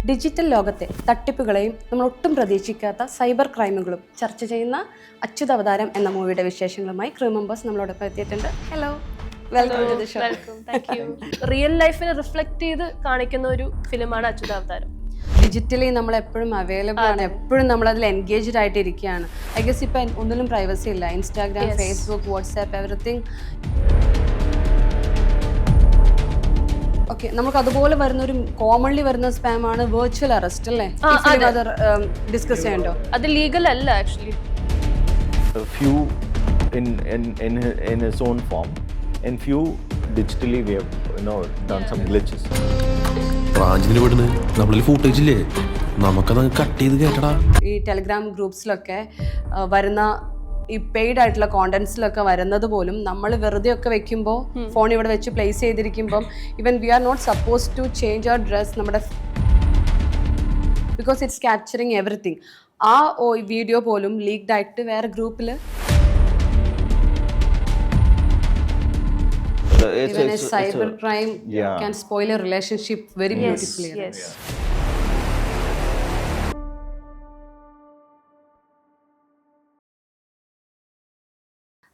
Digital ലോകത്തെ തട്ടിപ്പുകളെയും നമ്മൾ ഒട്ടും പ്രതീക്ഷിക്കാത്ത സൈബർ ക്രൈമുകളും ചർച്ച ചെയ്യുന്ന അച്യുത അവതാരം എന്ന മൂവിയുടെ വിശേഷങ്ങളുമായി ക്രൂ മെമ്പേഴ്സ് നമ്മളോടൊപ്പം എത്തിയിട്ടുണ്ട്. Hello, welcome to the show. Real ലൈഫിനെ റിഫ്ലക്ട് ചെയ്ത് കാണിക്കുന്ന ഒരു ഫിലിമാണ് അച്യുത അവതാരം. ഡിജിറ്റലി നമ്മൾ എപ്പോഴും അവൈലബിൾ ആണ്, എപ്പോഴും നമ്മൾ അതിൽ എൻഗേജ്ഡ് ആയിട്ട് ഇരിക്കുകയാണ്. ഐ ഗസ് ഇപ്പം ഒന്നിലും പ്രൈവസി ഇല്ല. Instagram, Facebook, WhatsApp, everything. Okay, നമുക്ക് അതുപോലെ വരുന്ന ഒരു കോമൺലി വരുന്ന സ്പാം ആണ് വെർച്വൽ അറസ്റ്റ് അല്ലേ? അത് ഡിസ്കസ് ചെയ്യണ്ടോ? അത് ലീഗൽ അല്ല actually. Few in his own form, and few digitally we have done some glitches. ബ്രാഞ്ചിന് വിടുന്ന നമ്മളിൽ ഫൂട്ടേജ് ഇല്ലേ, നമുക്കത് കട്ട് ചെയ്ത് കേട്ടടാ. ഈ ടെലിഗ്രാം ഗ്രൂപ്പ്സിലൊക്കെ വരുന്ന ഈ പെയ്ഡ് ആയിട്ടുള്ള കോണ്ടന്റ്സിലൊക്കെ വരുന്നത് പോലും നമ്മൾ വെറുതെ ഒക്കെ വെക്കുമ്പോൾ ഫോൺ ഇവിടെ വെച്ച് പ്ലേസ് ചെയ്തിരിക്കുമ്പം even we are not suppose to change our dress നമ്മുടെ ബിക്കോസ് ഇറ്റ്സ് ക്യാപ്ചറിങ് എവറിത്തിങ്. ആ വീഡിയോ പോലും ലീക്ഡ് ആയിട്ട് വേറെ ഗ്രൂപ്പിൽ even a cyber crime can spoil a relationship very beautifully. Yes.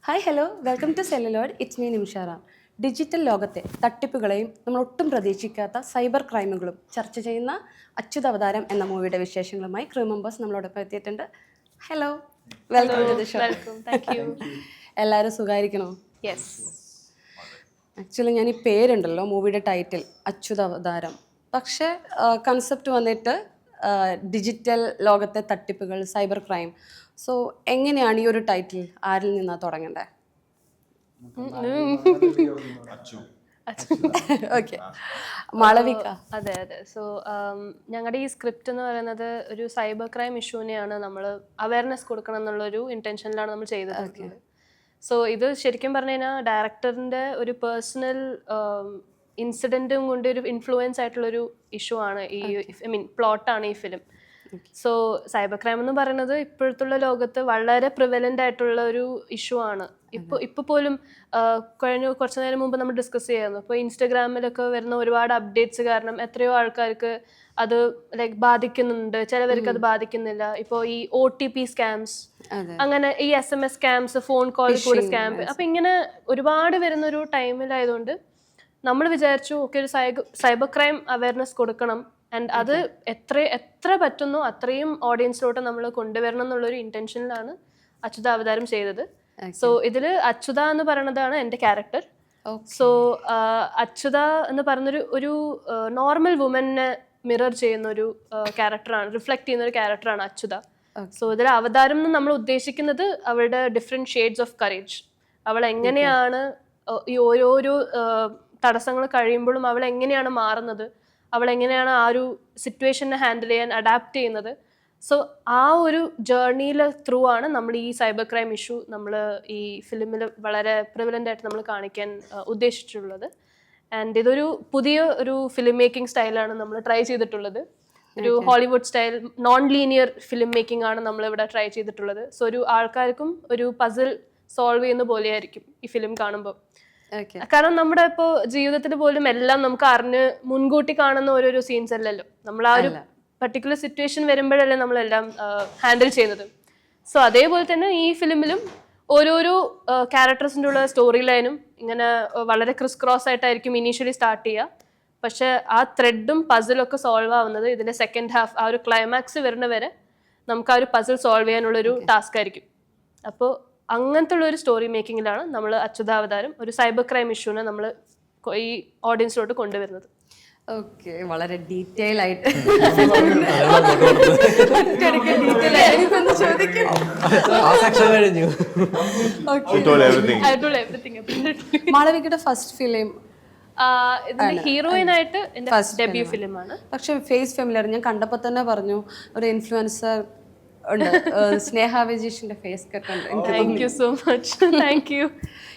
Hi, hello, welcome to celluloid. It's me നിമിഷാറ. Digital ലോകത്തെ തട്ടിപ്പുകളെയും നമ്മൾ ഒട്ടും പ്രതീക്ഷിക്കാത്ത സൈബർ ക്രൈമുകളും ചർച്ച ചെയ്യുന്ന അച്യുത അവതാരം എന്ന മൂവിയുടെ വിശേഷങ്ങളുമായി ക്രൂ മെമ്പേഴ്സ് നമ്മളോടൊപ്പം എത്തിയിട്ടുണ്ട്. Hello, welcome to the show. എല്ലാവരും സുഖമായിരിക്കണോ? യെസ്. ആക്ച്വലി ഞാൻ ഈ പേരുണ്ടല്ലോ, മൂവിയുടെ ടൈറ്റിൽ അച്യുത അവതാരം, പക്ഷേ കൺസെപ്റ്റ് വന്നിട്ട് ഡിജിറ്റൽ ലോകത്തെ തട്ടിപ്പുകൾ, സൈബർ ക്രൈം. സോ എങ്ങനെയാണ് ഈ ഒരു ടൈറ്റിൽ, ആരിൽ നിന്നാണ് തുടങ്ങേണ്ടത്? ഓക്കെ, മാളവിക. അതെ. സോ ഞങ്ങളുടെ ഈ സ്ക്രിപ്റ്റ് എന്ന് പറയുന്നത് ഒരു സൈബർ ക്രൈം ഇഷ്യൂവിനെയാണ് നമ്മൾ അവയർനെസ് കൊടുക്കണം എന്നുള്ളൊരു ഇൻറ്റൻഷനിലാണ് നമ്മൾ ചെയ്തത്. സോ ഇത് ശരിക്കും പറഞ്ഞു കഴിഞ്ഞാൽ ഡയറക്ടറിൻ്റെ ഒരു പേഴ്സണൽ ഇൻസിഡൻറ്റും കൊണ്ട് ഒരു ഇൻഫ്ലുവൻസ് ആയിട്ടുള്ളൊരു ഇഷ്യൂ ആണ് ഈ പ്ലോട്ടാണ് ഈ ഫിലിം. സോ സൈബർ ക്രൈം എന്ന് പറയുന്നത് ഇപ്പോഴത്തുള്ള ലോകത്ത് വളരെ പ്രിവലൻ്റ് ആയിട്ടുള്ള ഒരു ഇഷ്യൂ ആണ്. ഇപ്പോൾ പോലും കുറച്ച് നേരം മുമ്പ് നമ്മൾ ഡിസ്കസ് ചെയ്യായിരുന്നു. ഇപ്പോൾ ഇൻസ്റ്റഗ്രാമിലൊക്കെ വരുന്ന ഒരുപാട് അപ്ഡേറ്റ്സ് കാരണം എത്രയോ ആൾക്കാർക്ക് അത് ലൈക്ക് ബാധിക്കുന്നുണ്ട്, ചിലവർക്ക് അത് ബാധിക്കുന്നില്ല. ഇപ്പോൾ ഈ OTP സ്കാംസ്, അങ്ങനെ ഈ SMS സ്കാംസ്, ഫോൺ കോൾ കൂടെ സ്കാം, അപ്പം ഇങ്ങനെ ഒരുപാട് വരുന്നൊരു ടൈമിലായതുകൊണ്ട് നമ്മൾ വിചാരിച്ചു ഓക്കെ ഒരു സൈബർ ക്രൈം അവയർനെസ് കൊടുക്കണം. ആൻഡ് അത് എത്ര പറ്റുന്നോ അത്രയും ഓഡിയൻസിലോട്ട് നമ്മൾ കൊണ്ടുവരണം എന്നുള്ളൊരു ഇൻറ്റൻഷനിലാണ് അച്യുത അവതാരം ചെയ്തത്. സോ ഇതിൽ അച്യുത എന്ന് പറയുന്നതാണ് എൻ്റെ ക്യാരക്ടർ. സോ അച്യുത എന്ന് പറയുന്നൊരു ഒരു നോർമൽ വുമനെ മിറർ ചെയ്യുന്ന ഒരു ക്യാരക്ടറാണ്, റിഫ്ലക്ട് ചെയ്യുന്ന ഒരു ക്യാരക്ടറാണ് അച്യുത. സോ ഇതിൽ അവതാരം എന്ന് നമ്മൾ ഉദ്ദേശിക്കുന്നത് അവളുടെ ഡിഫറെൻറ്റ് ഷെയ്ഡ്സ് ഓഫ് കറേജ്. അവൾ എങ്ങനെയാണ് ഈ ഓരോരോ തടസ്സങ്ങൾ കഴിയുമ്പോഴും അവൾ എങ്ങനെയാണ് മാറുന്നത്, അവൾ എങ്ങനെയാണ് ആ ഒരു സിറ്റുവേഷനെ ഹാൻഡിൽ ചെയ്യാൻ അഡാപ്റ്റ് ചെയ്യുന്നത്. സോ ആ ഒരു ജേർണിയിൽ ത്രൂ ആണ് നമ്മൾ ഈ സൈബർ ക്രൈം ഇഷ്യൂ നമ്മൾ ഈ ഫിലിമിൽ വളരെ പ്രിവലൻ്റ് ആയിട്ട് നമ്മൾ കാണിക്കാൻ ഉദ്ദേശിച്ചിട്ടുള്ളത്. ആൻഡ് ഇതൊരു പുതിയ ഒരു ഫിലിം മേക്കിംഗ് സ്റ്റൈലാണ് നമ്മൾ ട്രൈ ചെയ്തിട്ടുള്ളത്. ഒരു Hollywood style non linear film making ആണ് നമ്മളിവിടെ ട്രൈ ചെയ്തിട്ടുള്ളത്. സോ ഒരു ആൾക്കാർക്കും ഒരു പസിൽ സോൾവ് ചെയ്യുന്ന പോലെയായിരിക്കും ഈ ഫിലിം കാണുമ്പോൾ. കാരണം നമ്മുടെ ഇപ്പോൾ ജീവിതത്തിൽ പോലും എല്ലാം നമുക്ക് അറിഞ്ഞ് മുൻകൂട്ടി കാണുന്ന ഓരോരോ സീൻസ് അല്ലല്ലോ. നമ്മൾ ആ ഒരു പർട്ടിക്കുലർ സിറ്റുവേഷൻ വരുമ്പോഴല്ലേ നമ്മളെല്ലാം ഹാൻഡിൽ ചെയ്യുന്നത്. സോ അതേപോലെ തന്നെ ഈ ഫിലിമിലും ഓരോരോ ക്യാരക്ടേഴ്സിൻ്റെ ഉള്ള സ്റ്റോറി ലൈനും ഇങ്ങനെ വളരെ ക്രിസ് ക്രോസ് ആയിട്ടായിരിക്കും ഇനീഷ്യലി സ്റ്റാർട്ട് ചെയ്യുക. പക്ഷെ ആ ത്രെഡും പസിലൊക്കെ സോൾവ് ആവുന്നത് ഇതിൻ്റെ സെക്കൻഡ് ഹാഫ്, ആ ഒരു ക്ലൈമാക്സ് വരുന്ന വരെ നമുക്ക് ആ ഒരു പസിൽ സോൾവ് ചെയ്യാനുള്ളൊരു ടാസ്ക് ആയിരിക്കും. അപ്പോൾ അങ്ങനത്തെ ഉള്ള ഒരു സ്റ്റോറി മേക്കിങ്ങിലാണ് നമ്മൾ അച്യുത അവതാരം ഒരു സൈബർ ക്രൈം ഇഷ്യൂനെ നമ്മൾ ഈ ഓഡിയൻസിലോട്ട് കൊണ്ടുവരുന്നത്. ഓക്കെ, വളരെ ഡീറ്റെയിൽ ആയിട്ട് മാളവികയുടെ ഫസ്റ്റ് ഫിലിം ഇതിന്റെ ഹീറോയിൻ ആയിട്ട് എന്റെ ഡെബ്യൂ ഫിലിമാണ്. പക്ഷെ ഫേസ് ഫെമിലിയർ ഞാൻ കണ്ടപ്പോൾ തന്നെ പറഞ്ഞു ഒരു ഇൻഫ്ലുവൻസർ ഉണ്ട്, സ്നേഹ വിജീഷിന്റെ ഫേസ് കട്ട് ഉണ്ട്. Thank you so much. Thank you.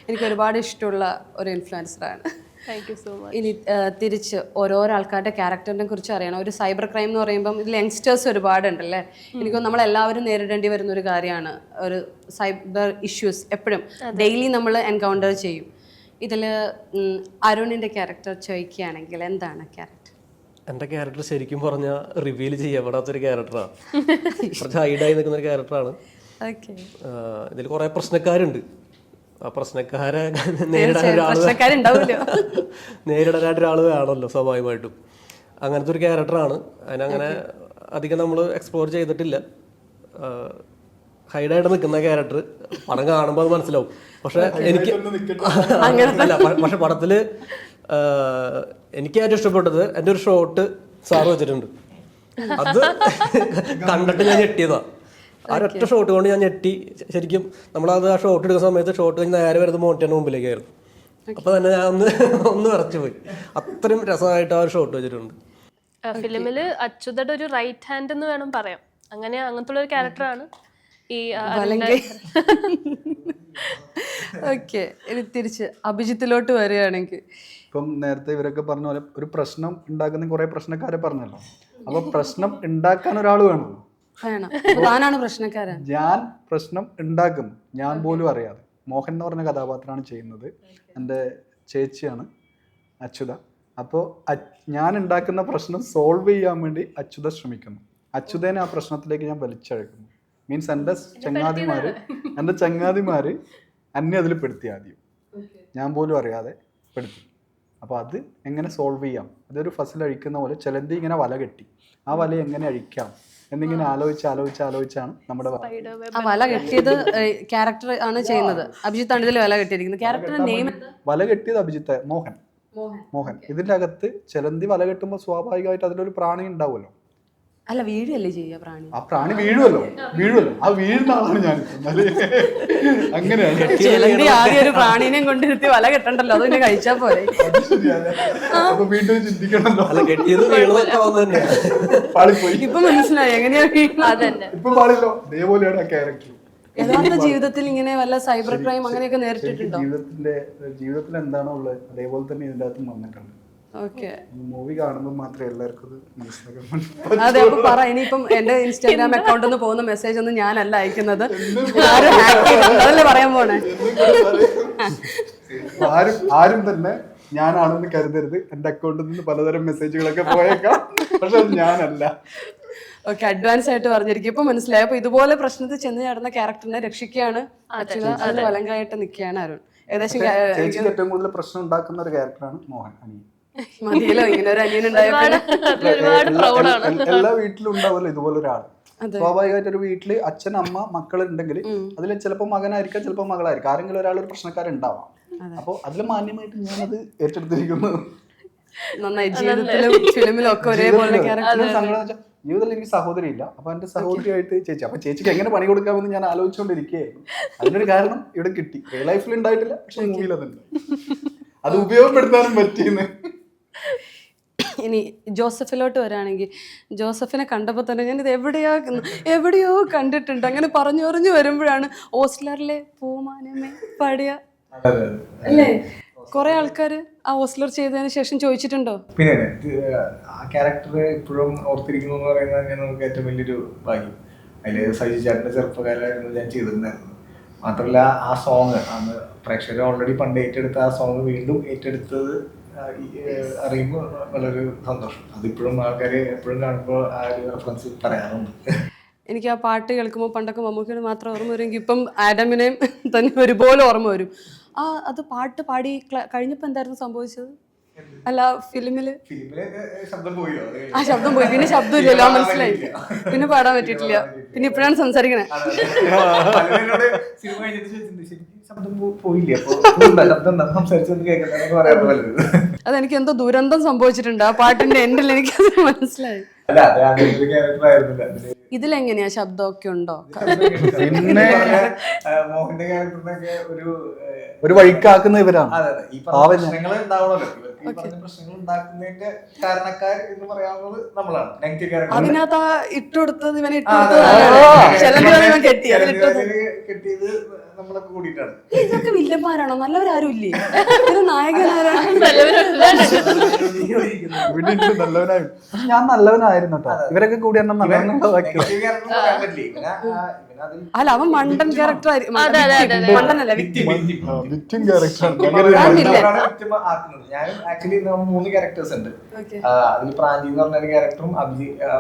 എനിക്ക് ഒരുപാട് ഇഷ്ടമുള്ള ഒരു ഇൻഫ്ലുവൻസറാണ്. Thank you so much. ഇനി തിരിച്ച് ഓരോരോ ആൾക്കാരുടെ ക്യാരക്ടറിനെ കുറിച്ച് അറിയണം. ഒരു സൈബർ ക്രൈം എന്ന് പറയുമ്പം ഇതിൽ യങ്സ്റ്റേഴ്സ് ഒരുപാടുണ്ടല്ലേ. എനിക്കും നമ്മളെല്ലാവരും നേരിടേണ്ടി വരുന്ന ഒരു കാര്യമാണ് ഒരു സൈബർ ഇഷ്യൂസ്. എപ്പോഴും ഡെയിലി നമ്മൾ എൻകൗണ്ടർ ചെയ്യും. ഇതിൽ അരുണിൻ്റെ ക്യാരക്ടർ ചോദിക്കുകയാണെങ്കിൽ എന്താണ് ക്യാരക്ടർ? എൻ്റെ ക്യാരക്ടർ ശരിക്കും പറഞ്ഞാൽ റിവീൽ ചെയ്യപ്പെടാത്തൊരു ക്യാരക്ടറാണ്. കുറച്ച് ഹൈഡായി നിൽക്കുന്ന ഒരു ക്യാരക്ടറാണ്. ഓക്കെ. ഇതിൽ കുറേ പ്രശ്നക്കാരുണ്ട്. ആ പ്രശ്നക്കാരെ നേരിടാനായിട്ട് ഒരാൾ വേണമല്ലോ സ്വാഭാവികമായിട്ടും. അങ്ങനത്തെ ഒരു ക്യാരക്ടറാണ്. അതിനങ്ങനെ അധികം നമ്മൾ എക്സ്പ്ലോർ ചെയ്തിട്ടില്ല. ഹൈഡായിട്ട് നിൽക്കുന്ന ക്യാരക്ടർ പടം കാണുമ്പോൾ അത് മനസ്സിലാവും. പക്ഷെ എനിക്ക് അല്ല, പക്ഷെ പടത്തില് എനിക്ക് ഏറ്റവും ഇഷ്ടപ്പെട്ടത് എൻ്റെ ഒരു ഷോട്ട് സാറ് വെച്ചിട്ടുണ്ട്. അത് കണ്ടിട്ട് ഞാൻ ഞെട്ടിയതാ. ആ ഒറ്റ ഷോട്ട് കൊണ്ട് ഞാൻ ഞെട്ടി. ശരിക്കും നമ്മളത് ആ ഷോട്ട് എടുക്കുന്ന സമയത്ത് ഷോട്ട് കഴിഞ്ഞ് നേരെ വരുന്നത് മോണിറ്ററിന് മുമ്പിലേക്കായിരുന്നു. അപ്പൊ തന്നെ ഞാൻ ഒന്ന് വിറച്ചു പോയി. അത്രയും രസമായിട്ട് ആ ഒരു ഷോട്ട് വെച്ചിട്ടുണ്ട്. ഫിലിമില് അച്യുതയുടെ ഒരു റൈറ്റ് ഹാൻഡ് എന്ന് വേണം പറയാം. അങ്ങനത്തെ ഒരു ക്യാരക്ടറാണ് ഈ ഓക്കെ. ഇനി തിരിച്ച് അഭിജിത്തിലോട്ട് വരികയാണെങ്കിൽ, ഇപ്പം നേരത്തെ ഇവരൊക്കെ പറഞ്ഞ പോലെ ഒരു പ്രശ്നം ഉണ്ടാക്കുന്ന കുറെ പ്രശ്നക്കാരെ പറഞ്ഞല്ലോ. അപ്പൊ പ്രശ്നം ഉണ്ടാക്കാൻ ഒരാൾ വേണം. താനാണ് പ്രശ്നക്കാരൻ. ഞാൻ പ്രശ്നം ഉണ്ടാക്കുന്നു, ഞാൻ പോലും അറിയാതെ. മോഹൻ എന്ന് പറഞ്ഞ കഥാപാത്രമാണ് ചെയ്യുന്നത്. എൻ്റെ ചേച്ചിയാണ് അച്യുത. അപ്പോൾ ഞാൻ ഉണ്ടാക്കുന്ന പ്രശ്നം സോൾവ് ചെയ്യാൻ വേണ്ടി അച്യുത ശ്രമിക്കുന്നു. അച്യുതനെ ആ പ്രശ്നത്തിലേക്ക് ഞാൻ വലിച്ചഴക്കുന്നു. മീൻസ് എൻ്റെ ചങ്ങാതിമാര് എന്നെ അതിൽ പെടുത്തി. ആദ്യം ഞാൻ പോലും അറിയാതെ പെടുത്തി. അപ്പോൾ അത് എങ്ങനെ സോൾവ് ചെയ്യാം, അതൊരു ഫസിൽ അഴിക്കുന്ന പോലെ ചിലന്തി ഇങ്ങനെ വല കെട്ടി. ആ വല എങ്ങനെ അഴിക്കാം എന്നിങ്ങനെ ആലോചിച്ചാണ് നമ്മുടെ ആ വല കെട്ടിയത് ക്യാരക്ടർ ആണ് ചെയ്യുന്നത്. അഭിജിത്താണ് ഇതിൽ വല കെട്ടിയിരിക്കുന്നത്. ക്യാരക്ടറിന്റെ നെയിം വല കെട്ടിയത് അഭിജിത്ത് മോഹൻ. ഇതിൻ്റെ അകത്ത് ചിലന്തി വല കെട്ടുമ്പോൾ സ്വാഭാവികമായിട്ട് അതിലൊരു പ്രാണി ഉണ്ടാവുമല്ലോ. അല്ല, വീഴുകയല്ലേ ചെയ്യുക പ്രാണി? ആ പ്രാണി വീഴുമല്ലോ. ആ വീഴുന്ന ആളാണ് ഞാൻ. അങ്ങനെയാണ് ചിലന്തി ആദ്യം ഒരു പ്രാണീനെ കൊണ്ടിരുത്തി വല കെട്ടണ്ടല്ലോ, അത് പിന്നെ കഴിച്ചാ പോലെ. അപ്പൊ വീണ്ടും ചിന്തിക്കണല്ലോ. ഇപ്പൊ മനസ്സിലായി എങ്ങനെയാ വീഴുന്നത്. ഇപ്പൊ പാടില്ലോ. അതേപോലെയാണ് ആ ക്യാരക്ടർ. യഥാർത്ഥ ജീവിതത്തിൽ ഇങ്ങനെ വല്ല സൈബർ ക്രൈം അങ്ങനെയൊക്കെ നേരിട്ടിട്ടുണ്ടോ? ജീവിതത്തിൽ എന്താണോ ഉള്ളത് അതേപോലെ തന്നെ ഇതിൻ്റെ അകത്തും വന്നിട്ടുണ്ട്. മൂവി കാണുമ്പോൾ മാത്രമേ എല്ലാവർക്കും മനസ്സിലാക്കാൻ. അതെ, അപ്പൊ പറ. ഇനിയിപ്പം എന്റെ ഇൻസ്റ്റാഗ്രാം അക്കൗണ്ടിൽ നിന്ന് പോകുന്ന മെസ്സേജ് ഒന്നും ഞാനല്ല അയക്കുന്നത്, അതല്ലേ പറയാൻ പോണേ. ആരും തന്നെ ഞാനാണെന്ന് കരുതരുത്. എന്റെ അക്കൗണ്ടിൽ നിന്ന് പലതരം മെസ്സേജുകളൊക്കെ പോയേക്കാം, പക്ഷെ അത് ഞാനല്ല. ഓക്കെ, അഡ്വാൻസ് ആയിട്ട് പറഞ്ഞിരിക്കും. ഇപ്പൊ മനസ്സിലായി. അപ്പൊ ഇതുപോലെ പ്രശ്നത്തിൽ ചെന്ന് ചാടുന്ന ക്യാരക്ടറിനെ രക്ഷിക്കുകയാണ് അച്യുത, അതിന് വലങ്കായിട്ട് നിൽക്കുകയാണ് അരുൺ. ഏകദേശം ഏറ്റവും കൂടുതൽ പ്രശ്നം ഉണ്ടാക്കുന്ന ഒരു ക്യാരക്ടറാണ് മോഹൻ. മതിയല്ലോ ഇങ്ങനെ ഒരു അനിയൻ ഉണ്ടായപ്പോൾ. എല്ലാ വീട്ടിലും ഉണ്ടാവുമല്ലോ ഇതുപോലെ ഒരാൾ. സ്വാഭാവികമായിട്ട് ഒരു വീട്ടില് അച്ഛൻ, അമ്മ, മക്കൾ ഉണ്ടെങ്കിൽ അതിൽ ചിലപ്പോൾ മകനായിരിക്കാം, ചിലപ്പോൾ മകളായിരിക്കും. ആരെങ്കിലും ഒരാൾ ഒരു പ്രശ്നക്കാരുണ്ടാവാം. അപ്പോൾ അതിൽ മാന്യമായിട്ട് ഞാനത് ഏറ്റെടുത്തിരിക്കുന്നു. നന്നായി. ജീവിതത്തിലും ഫിലിമിലും ഒക്കെ ഒരേപോലെ ജീവിതത്തിൽ എനിക്ക് സഹോദരി ഇല്ല. അപ്പൊ എന്റെ സഹോദരിയായിട്ട് ചേച്ചി. അപ്പൊ ചേച്ചിക്ക് എങ്ങനെ പണി കൊടുക്കാമെന്ന് ഞാൻ ആലോചിച്ചുകൊണ്ടിരിക്കുകയായിരുന്നു. അതിനൊരു കാരണം ഇവിടെ കിട്ടി. റിയൽ ലൈഫിൽ ഉണ്ടായിട്ടില്ല, പക്ഷെ മൂവിയിൽ അതുണ്ട്. അത് ഉപയോഗപ്പെടുത്താനും പറ്റിയെന്ന്. ഇനി ജോസഫിലോട്ട് വരാണെങ്കിൽ, ജോസഫിനെ കണ്ടപ്പോൾ തന്നെ ഞാൻ ഇത് എവിടെയോ കണ്ടിട്ടുണ്ട്. അങ്ങനെ പറഞ്ഞു വരുമ്പോഴാണ് ഓസ്ലറിലെ പൂമാനമേ പാടിയ അല്ലേ? കുറെ ആൾക്കാർ ആ ഓസ്ലർ ചെയ്തതിന് ശേഷം ചോദിച്ചിട്ടുണ്ടോ? പിന്നെ ആ ക്യാരക്ടർ ഇപ്പോഴും ഓർത്തിരിക്കുന്നു എന്ന് പറയുന്നത് തന്നെ നമുക്ക് ഏറ്റവും വലിയൊരു ഭാഗ്യം. അതിൽ സജി ചേട്ടൻ്റെ ചെറുപ്പക്കാരായിരുന്നു ഞാൻ ചെയ്തിട്ടുണ്ടായിരുന്നു. മാത്രമല്ല ആ സോങ് അന്ന് പ്രേക്ഷകർ ഓൾറെഡി പണ്ട് ഏറ്റെടുത്ത ആ സോങ് വീണ്ടും ഏറ്റെടുത്തത് അറിയുമ്പോൾ വളരെ സന്തോഷം. അതിപ്പോഴും ആൾക്കാർ എപ്പോഴും കാണുമ്പോൾ ആ ഒരു റെഫറൻസ് പറയാറുണ്ട്. എനിക്ക് ആ പാട്ട് കേൾക്കുമ്പോൾ പണ്ടൊക്കെ മമ്മൂക്കിയോട് മാത്രം ഓർമ്മ വരുമെങ്കിൽ ഇപ്പം ആഡമിനെയും തന്നെ ഒരുപോലെ ഓർമ്മ വരും. അത് പാട്ട് പാടി കഴിഞ്ഞപ്പോൾ എന്തായിരുന്നു സംഭവിച്ചത്? അല്ല, ഫിലിമില് ആ ശബ്ദം പോയി. പിന്നെ ശബ്ദം ഇല്ലല്ലോ, മനസ്സിലായി. പിന്നെ പാടാൻ പറ്റിയിട്ടില്ല. പിന്നെ ഇപ്പോഴാണ് സംസാരിക്കണേ. അതെനിക്ക് എന്തോ ദുരന്തം സംഭവിച്ചിട്ടുണ്ട് ആ പാട്ടിന്റെ എൻഡിൽ. എനിക്കത് മനസ്സിലായി. ഇതിലെങ്ങനെയാ ശബ്ദമൊക്കെ ഉണ്ടോ? പിന്നെ മോഹന്റെ ക്യാരക്ടറിനൊക്കെ ഒരു വഴിക്കാക്കുന്ന ഇവരാണ്. പ്രശ്നങ്ങൾ ഉണ്ടാവണല്ലോ. ഈ പറഞ്ഞ പ്രശ്നങ്ങൾ ഉണ്ടാക്കുന്നതിന്റെ കാരണക്കാർ എന്ന് പറയാവുന്നത് നമ്മളാണ്. നെഗറ്റീവ് ക്യാരക്ടർ അതിനകത്ത് ഇട്ടുകൊടുത്തത് ഇവനെ കെട്ടിയത് നമ്മളൊക്കെ കൂടിയിട്ടാണ്. ഇതൊക്കെ വില്ലന്മാരാണോ? നല്ലവരാരും ഇല്ലേ? ഒരു നായകനാരാണ്? ഞാൻ നല്ലവനായിരുന്നു കേട്ടോ. ഇവരൊക്കെ കൂടി എന്നെ നെഗറ്റീവ് ക്യാരക്ടർ പറയാൻ പറ്റില്ല. പിന്നെ അതിൽ അല്ല അവൻ മണ്ടൻ ക്യാരക്ടർ മണ്ടനല്ല വിക്ടിം ക്യാരക്ടറാണ് ആക്കുന്നത്. ഞാനും ആക്ച്വലി മൂന്ന് ക്യാരക്ടേഴ്സ് ഉണ്ട്. അതിൽ പ്രാഞ്ചി എന്ന് പറഞ്ഞ ഒരു ക്യാരക്ടറും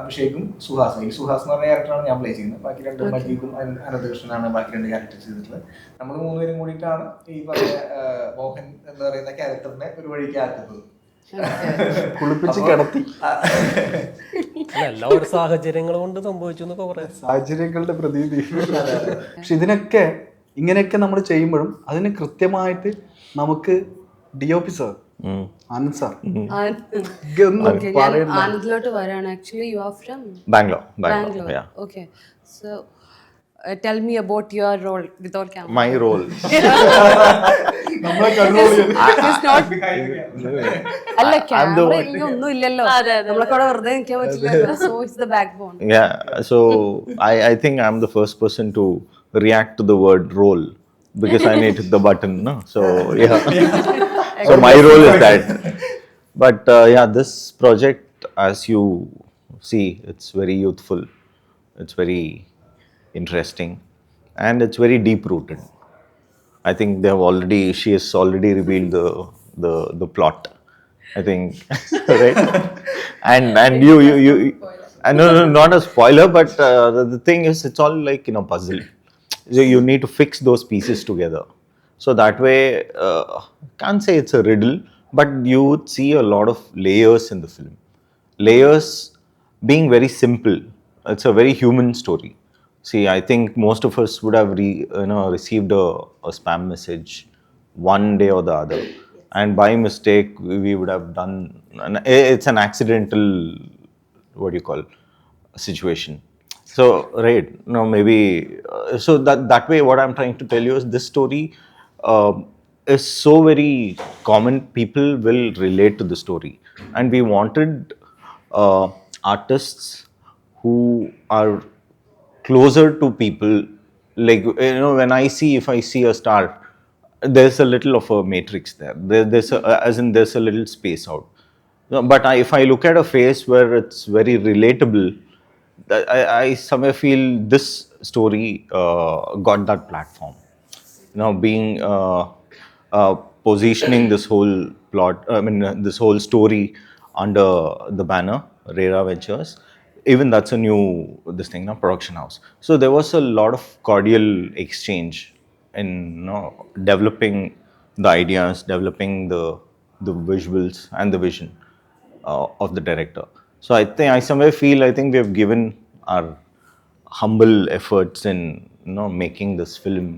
അഭിഷേകും സുഹാസ്. ഈ സുഹാസ് എന്ന് പറഞ്ഞ ക്യാരക്ടറാണ് ഞാൻ പ്ലേ ചെയ്യുന്നത്. ബാക്കി രണ്ട് മജീദും അനന്തകൃഷ്ണനാണ് ബാക്കി രണ്ട് ക്യാരക്ടേഴ്സ് ചെയ്തിട്ടുള്ളത്. നമ്മൾ മൂന്നുപേരും കൂടിയിട്ടാണ് ഈ പറഞ്ഞ മോഹൻ എന്ന് പറയുന്ന ക്യാരക്ടറിനെ ഒരു വഴിക്ക് ആക്കുന്നത്. കുളിപ്പിച്ച് കിടത്തി. എല്ലാ ഒരു സാഹചര്യങ്ങൾ കൊണ്ട് സംഭവിച്ചു എന്നൊക്കെ പറയാം. സാഹചര്യങ്ങളുടെ പ്രതീതി. പക്ഷെ ഇതിനൊക്കെ ഇങ്ങനെയൊക്കെ നമ്മൾ ചെയ്യുമ്പോഴും അതിന് കൃത്യമായിട്ട് നമുക്ക് DOP സാർ ആനന്ദ് സാർ ആനന്ദിലോട്ട് വരാണ്. Actually you are from Bangalore. Bangalore. Yeah. Okay. So tell me about your role without camera. My role. നമ്മളെ കൺട്രോൾ ചെയ്ത് അല്ല ക്യാമറ ഒന്നും ഇല്ലല്ലോ, നമ്മളൊക്കെ അവിടെ വെറുതെ നിൽക്കാൻ പറ്റില്ല. So it's the backbone. Yeah. So I think I'm the first person to react to the word role because I need the button. No? So yeah. So my role is that. But yeah, this project, as you see, it's very youthful. It's very interesting, and it's very deep rooted. I think she has already revealed the plot, I think. Right? and you and no, not a spoiler, but the thing is, it's all like in a puzzle. So you need to fix those pieces together. So that way, can't say it's a riddle, but you would see a lot of layers in the film. Layers being very simple. It's a very human story. See, I think most of us would have received a spam message one day or the other, and by mistake we would have done. It's an accidental, what do you call, situation. So right, no, maybe so that way. What I'm trying to tell you is this story is so very common. People will relate to the story, and we wanted artists who are closer to people. Like, when if I see a star, there's a little of a matrix there. There's a little space out. But if I look at a face where it's very relatable, I somewhere feel this story got that platform. Being positioning this whole plot, this whole story under the banner Rera Ventures. Even that's a new production house. So there was a lot of cordial exchange in developing the ideas, developing the visuals and the vision of the director. So I somewhere feel we have given our humble efforts in making this film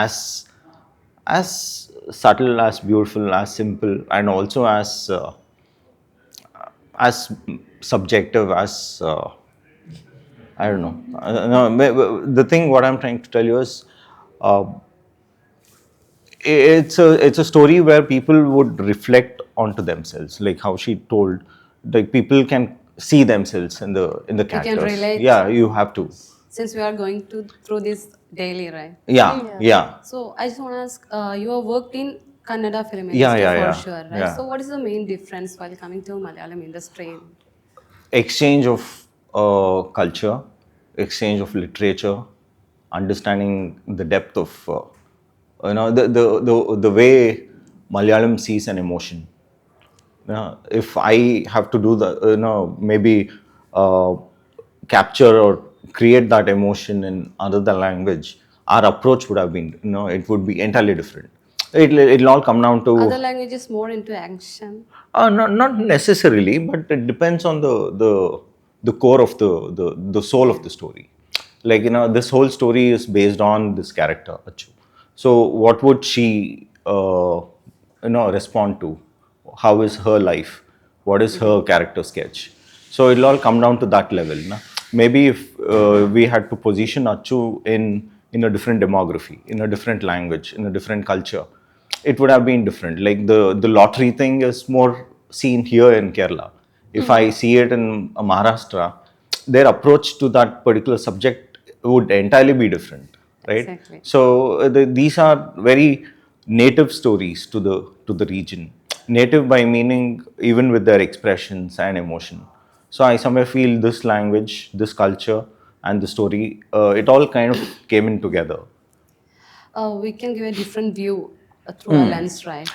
as subtle, as beautiful, as simple, and also as subjective as I don't know. The thing what I'm trying to tell you is it's a story where people would reflect onto themselves, like how she told, like people can see themselves in the characters. relate. Yeah, you have to. Since we are going through this daily, right? Yeah. So I just want to ask, you have worked in Kannada film industry for sure, right? Yeah. So what is the main difference while coming to Malayalam industry? Exchange of culture, exchange of literature, understanding the depth of the way Malayalam sees an emotion. If I have to do maybe capture or create that emotion in another language, our approach would have been, it would be entirely different. It'll all come down to Other languages more into action. not necessarily, but it depends on the core of the soul of the story. Like, this whole story is based on this character, Achu. So what would she respond to? How is her life? What is her character sketch? So it'll all come down to that level. Maybe if we had to position Achu in a different demography, in a different language, in a different culture, it would have been different. Like the lottery thing is more seen here in Kerala. If I see it in Maharashtra, their approach to that particular subject would entirely be different, right? Exactly. So these are very native stories to the region. Native by meaning even with their expressions and emotion. So I somewhere feel this language, this culture, and the story, it all kind of came in together. We can give a different view through a lens, right?